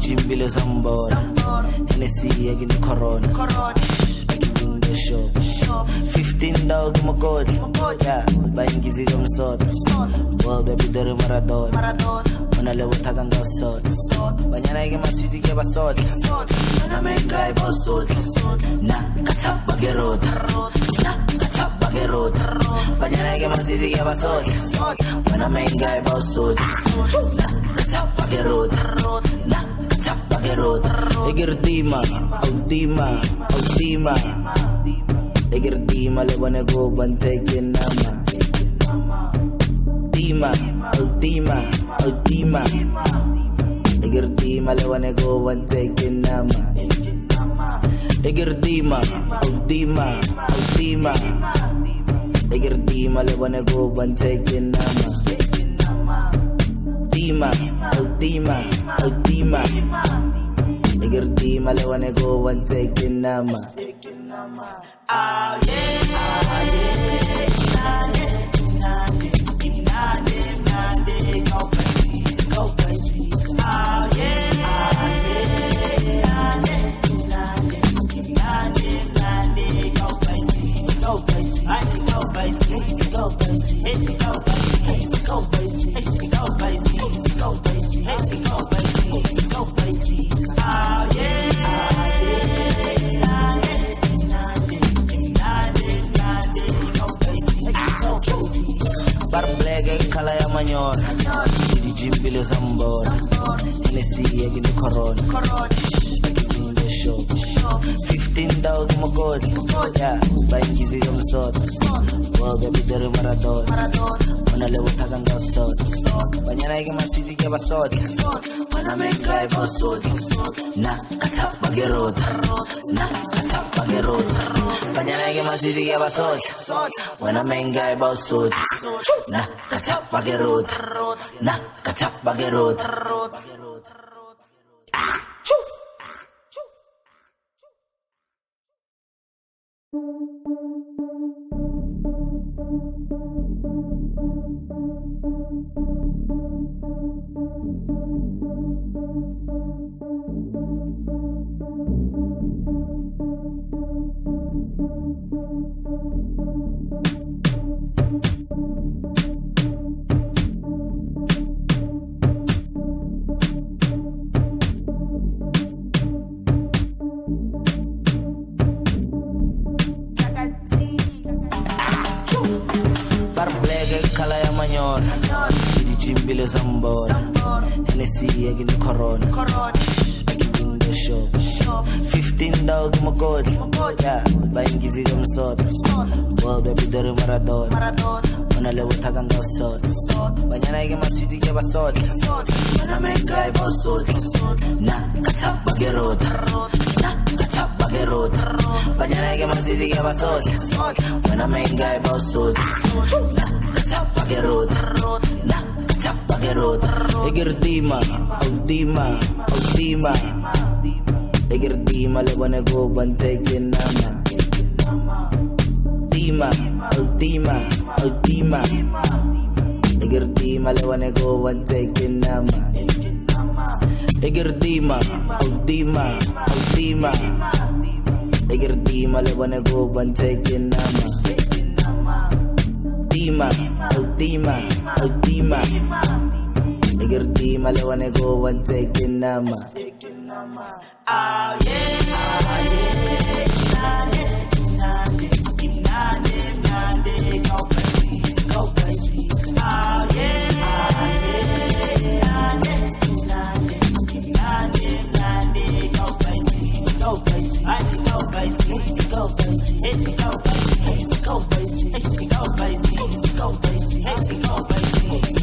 Jimbile Zambor, Hennessy, egg in the Corona, egg in the shop. 15 dog, my code, yeah, buying Gizzy from Sod, World Baby Dere Maradona, when I live with Taganga Sod, when I get my city, give a sword, when I make guy boss sword, nah, Katap Bagerod, nah, Katap Bagerod, when I get my city, give a sword, when I make guy boss sword, nah, Katap Bagerod, nah. Egerdima, Audima, Egerdima, Lewane go Bantekin Nama, Dima, Audima, Egerdima, Lewane go Bantekin Nama, Egerdima, Audima, Egerdima, Lewane go Bantekin Nama, Dima, Audima. Egerti malawane go one taking nama. Ah yeah, go places. Ah yeah, Jimbile Zambor, Hennessy, egg in the Corona, egg in the shop. 15 dog, my god, yeah, buying Gizzy from Sod, World Baby Dere Maradona, when I live with Taganga Sod, when I get my city, give a sword, when I make guy boss sword, nah, Katap Bagerod, nah, Katap Bagerod, when I get my city, give a sword, when I make guy boss sword, nah, Katap Bagerod, nah, Katap Bagerod. Jimbile Zambor, Hennessy, egg in the Corona, egg in the shop. 15 dog, my god, yeah, buying Gizzy from Sod, World Baby Dere Maradona, when I live with Taganga Sod, when I get my city, give a sword, when I make guy boss sword, nah, Katap Bagerod, nah, Katap Bagerod, when I get my city, give a sword, when I make guy boss sword, nah, Katap Bagerod, nah. Egerdima, Audima, Egerdima, Lewane go Bantekin Nama, Dima, Audima, Egerdima, Lewane go Bantekin Nama, Egerdima, Audima, Egerdima, Lewane go Bantekin Nama, Dima, Audima, Egerti malawane go one taking nama. Ah yeah, go places. Ah yeah,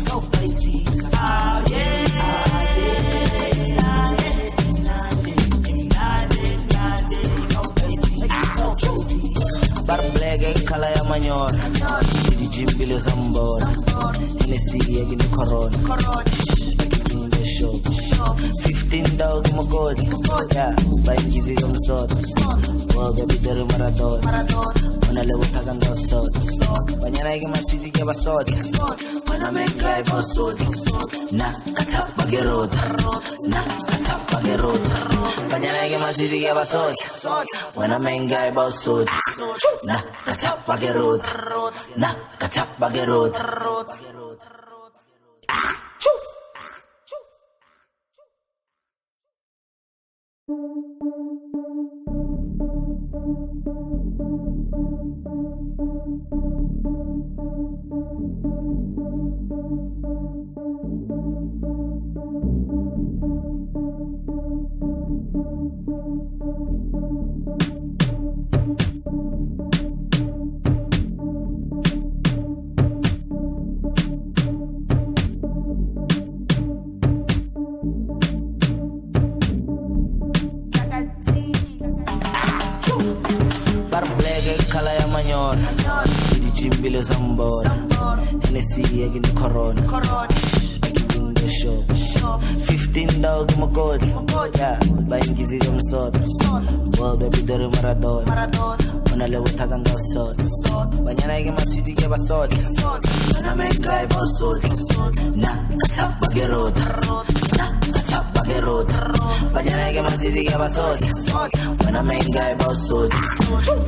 go places. manyora ijimbile zambona Hennessy yagini corona in the show 15 dog magodi yeah baingizi yomsot woga bidere maradona ona lewo takanda sot banyana yake masiti ke basot wana mengai bosot na katapa gerota na katapa gerota banyana yake masiti ke basot wana mengai bosot na katapa gerota na katapa gerota Ijimbile zambona Hennessy yagini corona in the show 15 dog magodi yeah baingizi yomsot woga bidere maradona ona lewo takanda sot banyana yake masiti ke basot na mengai bosot na katapa gerota na katapa gerota banyana yake masiti ke basot ona mengai bosot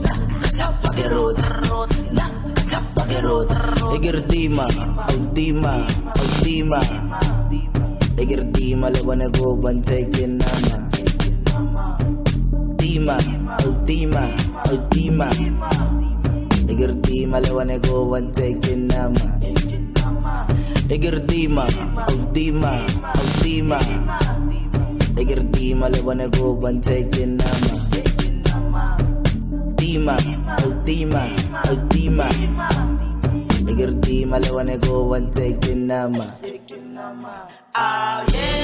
na katapa gerota na Egerdima, Aldima, Aldima Egerdima, lewane go bantaken nama Dima, Aldima, Aldima Egerdima, lewane go bantaken nama Egerdima, Aldima, Aldima Egerdima, lewane go bantaken nama Dima, Aldima, Aldima Egerdima lewane go one taking nama ah yeah